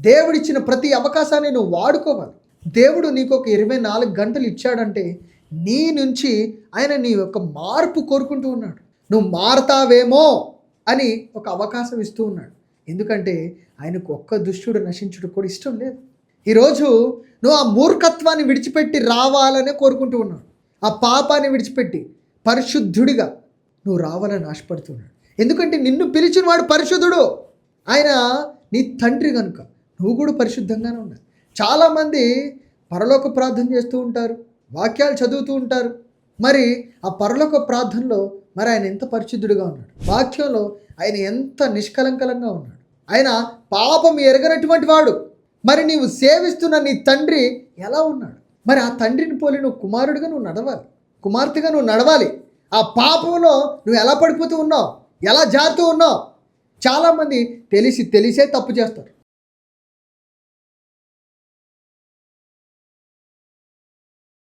దేవుడిచ్చిన ప్రతి అవకాశాన్ని నువ్వు వాడుకోవాలి. దేవుడు నీకు ఒక 24 గంటలు ఇచ్చాడంటే నీ నుంచి ఆయన నీ యొక్క మార్పు కోరుకుంటూ ఉన్నాడు. నువ్వు మారతావేమో అని ఒక అవకాశం ఇస్తూ ఉన్నాడు. ఎందుకంటే ఆయనకు ఒక్క దుష్టుడు నశించుడు కూడా ఇష్టం లేదు. ఈరోజు నువ్వు ఆ మూర్ఖత్వాన్ని విడిచిపెట్టి రావాలనే కోరుకుంటూ ఉన్నావు. ఆ పాపాన్ని విడిచిపెట్టి పరిశుద్ధుడిగా నువ్వు రావాలని ఆశపడుతున్నాడు. ఎందుకంటే నిన్ను పిలిచిన వాడు పరిశుద్ధుడు. ఆయన నీ తండ్రి కనుక నువ్వు కూడా పరిశుద్ధంగానే ఉండాలి. చాలామంది పరలోక ప్రార్థన చేస్తూ ఉంటారు, వాక్యాలు చదువుతూ ఉంటారు. మరి ఆ పరలోక ప్రార్థనలో మరి ఆయన ఎంత పరిశుద్ధుడిగా ఉన్నాడు, వాక్యంలో ఆయన ఎంత నిష్కలంకలంగా ఉన్నాడు. ఆయన పాపం ఎరగనటువంటి వాడు. మరి నీవు సేవిస్తున్న నీ తండ్రి ఎలా ఉన్నాడు? మరి ఆ తండ్రిని పోలి నువ్వు కుమారుడిగా నువ్వు నడవాలి, కుమార్తెగా నువ్వు నడవాలి. ఆ పాపంలో నువ్వు ఎలా పడిపోతూ ఉన్నావు, ఎలా జారుతూ ఉన్నావు? చాలామంది తెలిసే తప్పు చేస్తారు.